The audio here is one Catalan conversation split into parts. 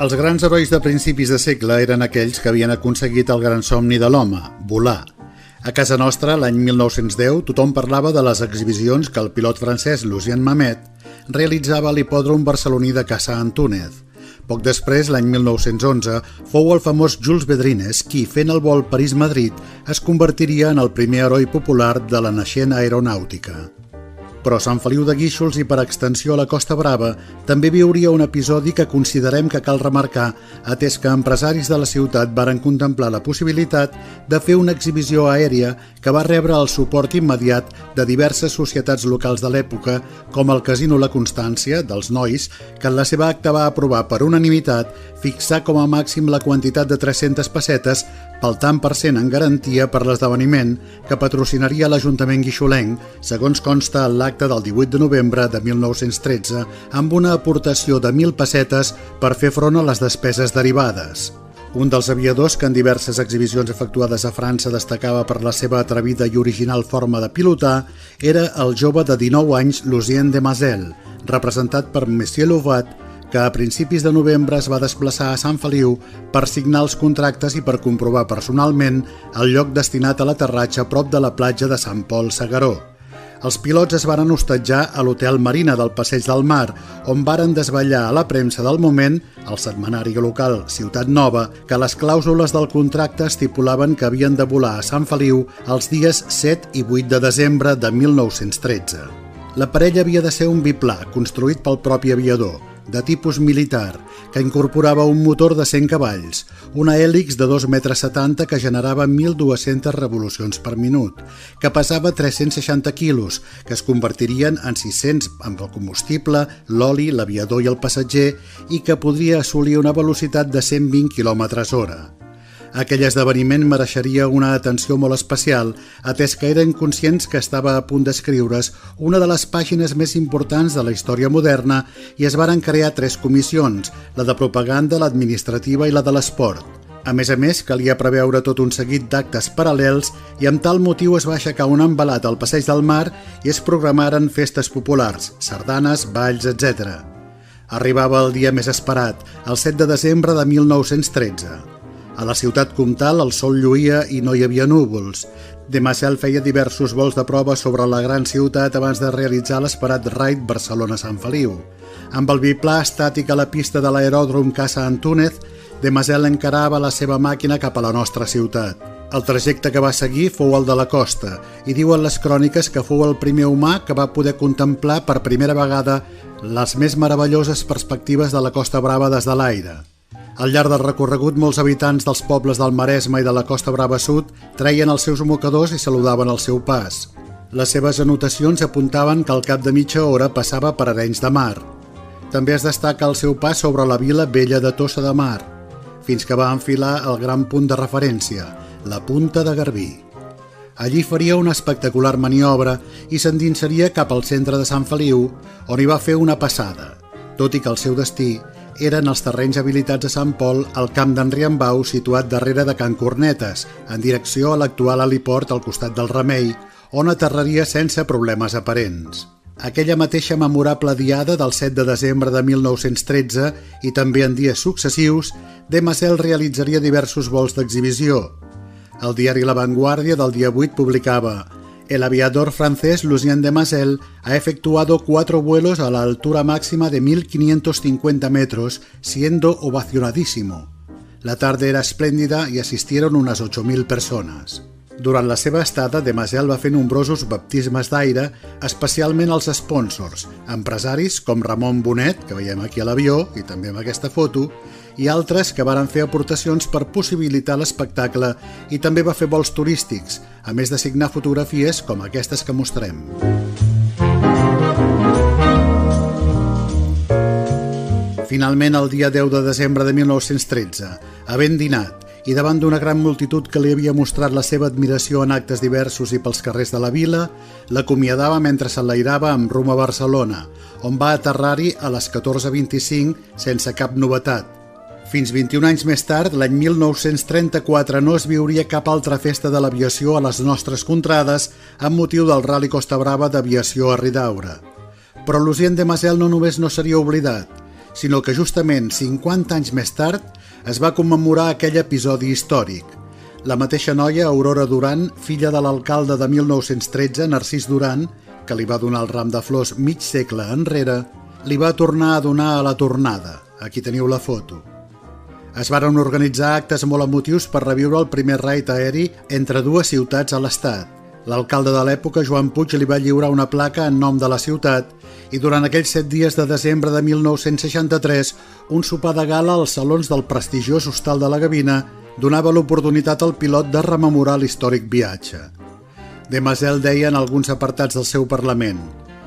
Els grans herois de principis de segle eren aquells que havien aconseguit el gran somni de l'home, volar. A casa nostra, l'any 1910, tothom parlava de les exhibicions que el pilot francès Lucien Mamet realitzava a l'hipòdrom barceloní de Casa Antúnez. Poc després, l'any 1911, fou el famós Jules Bedrines qui, fent el vol París-Madrid, es convertiria en el primer heroi popular de la naixent aeronàutica. Però Sant Feliu de Guíxols i per extensió a la Costa Brava també viuria un episodi que considerem que cal remarcar, atès que empresaris de la ciutat varen contemplar la possibilitat de fer una exhibició aèria que va rebre el suport immediat de diverses societats locals de l'època, com el Casino La Constància, dels Nois, que en la seva acta va aprovar per unanimitat fixar com a màxim la quantitat de 300 pessetes pel tant per cent en garantia per l'esdeveniment que patrocinaria l'Ajuntament guixolenc, segons consta en l'acte del 18 de novembre de 1913, amb una aportació de 1.000 pessetes per fer front a les despeses derivades. Un dels aviadors que en diverses exhibicions efectuades a França destacava per la seva atrevida i original forma de pilotar era el jove de 19 anys Lucien de Mazelle, representat per Monsieur Louvat, que a principis de novembre es va desplaçar a Sant Feliu per signar els contractes i per comprovar personalment el lloc destinat a l'aterratge a prop de la platja de Sant Pol Segaró. Els pilots es varen hostatjar a l'Hotel Marina del Passeig del Mar, on varen desvetllar a la premsa del moment, el setmanari local Ciutat Nova, que les clàusules del contracte estipulaven que havien de volar a Sant Feliu els dies 7 i 8 de desembre de 1913. L'aparell havia de ser un biplà construït pel propi aviador, de tipus militar, que incorporava un motor de 100 cavalls, una hèlix de 2,70 m que generava 1.200 revolucions per minut, que pesava 360 quilos, que es convertirien en 600 amb el combustible, l'oli, l'aviador i el passatger, i que podria assolir una velocitat de 120 km/h. Aquell esdeveniment mereixeria una atenció molt especial, atès que eren conscients que estava a punt d'escriure's una de les pàgines més importants de la història moderna i es varen crear 3 comissions, la de propaganda, l'administrativa i la de l'esport. A més, calia preveure tot un seguit d'actes paral·lels i amb tal motiu es va aixecar un envelat al Passeig del Mar i es programaren festes populars, sardanes, balls, etc. Arribava el dia més esperat, el 7 de desembre de 1913. A la ciutat comtal el sol lluïa i no hi havia núvols. De Mazelle feia diversos vols de prova sobre la gran ciutat abans de realitzar l'esperat raid Barcelona-Sant Feliu. Amb el biplà estàtic a la pista de l'aeròdrom Casa Antúnez, De Mazelle encarava la seva màquina cap a la nostra ciutat. El trajecte que va seguir fou el de la costa i diuen les cròniques que fou el primer humà que va poder contemplar per primera vegada les més meravelloses perspectives de la Costa Brava des de l'aire. Al llarg del recorregut, molts habitants dels pobles del Maresme i de la Costa Brava Sud treien els seus mocadors i saludaven al seu pas. Les seves anotacions apuntaven que al cap de mitja hora passava per Arenys de Mar. També es destaca el seu pas sobre la vila vella de Tossa de Mar, fins que va enfilar el gran punt de referència, la Punta de Garbí. Allí faria una espectacular maniobra i s'endinsaria cap al centre de Sant Feliu, on hi va fer una passada, tot i que el seu destí eren els terrenys habilitats a Sant Pol al camp d'en Riambau, situat darrere de Can Cornetes, en direcció a l'actual heliport al costat del Remei, on aterraria sense problemes aparents. Aquella mateixa memorable diada del 7 de desembre de 1913 i també en dies successius, De Mazelle realitzaria diversos vols d'exhibició. El diari La Vanguardia del dia 8 publicaba: El aviador francés Lucien de Mazelle ha efectuado 4 vuelos a la altura máxima de 1.550 metros, siendo ovacionadísimo. La tarde era espléndida y asistieron unas 8.000 personas. Durant la seva estada, De Mazelle va fer nombrosos baptismes d'aire, especialment als sponsors, empresaris com Ramon Bonet, que veiem aquí a l'avió i també en aquesta foto, i altres que varen fer aportacions per possibilitar l'espectacle, i també va fer vols turístics, a més de signar fotografies com aquestes que mostrem. Finalment, el dia 10 de desembre de 1913, havent dinat, i davant d'una gran multitud que li havia mostrat la seva admiració en actes diversos i pels carrers de la vila, l'acomiadava mentre s'enlairava amb rumb a Barcelona, on va aterrar-hi a les 14:25 sense cap novetat. Fins 21 anys més tard, l'any 1934, no es viuria cap altra festa de l'aviació a les nostres contrades amb motiu del Ral·li Costa Brava d'aviació a Ridaura. Però Lucien Demasel no només no seria oblidat, sinó que justament 50 anys més tard es va commemorar aquell episodi històric. La mateixa noia, Aurora Duran, filla de l'alcalde de 1913, Narcís Duran, que li va donar el ram de flors mig segle enrere, li va tornar a donar a la tornada. Aquí teniu la foto. Es varen organitzar actes molt emotius per reviure el primer raid aeri entre dues ciutats a l'estat. L'alcalde de l'època, Joan Puig, li va lliurar una placa en nom de la ciutat i durant aquells 7 dies de desembre de 1963, un sopar de gala als salons del prestigiós Hostal de la Gavina donava l'oportunitat al pilot de rememorar l'històric viatge. Demasel deia en alguns apartats del seu Parlament: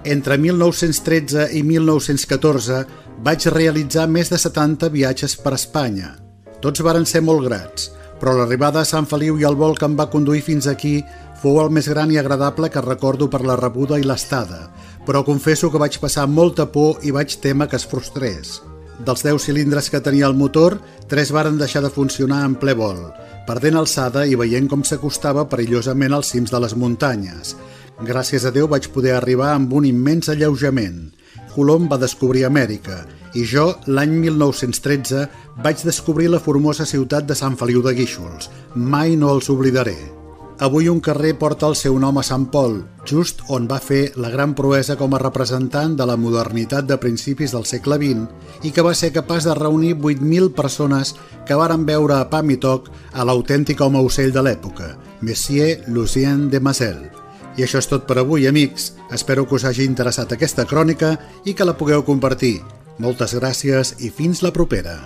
entre 1913 i 1914 vaig realitzar més de 70 viatges per Espanya. Tots varen ser molt grats, però l'arribada a Sant Feliu i el vol que em va conduir fins aquí fou el més gran i agradable que recordo per la rebuda i l'estada, però confesso que vaig passar molta por i vaig témer que es frustrés. Dels 10 cilindres que tenia el motor, 3 varen deixar de funcionar en ple vol, perdent alçada i veient com s'acostava perillosament als cims de les muntanyes. Gràcies a Déu vaig poder arribar amb un immens alleujament. Colom va descobrir Amèrica i jo, l'any 1913, vaig descobrir la formosa ciutat de Sant Feliu de Guíxols. Mai no els oblidaré. Avui un carrer porta el seu nom a Sant Pol, just on va fer la gran proesa com a representant de la modernitat de principis del segle XX i que va ser capaç de reunir 8.000 persones que varen veure a pam i toc a l'autèntic home ocell de l'època, Monsieur Lucien Demasel. I això és tot per avui, amics. Espero que us hagi interessat aquesta crònica i que la pugueu compartir. Moltes gràcies i fins la propera.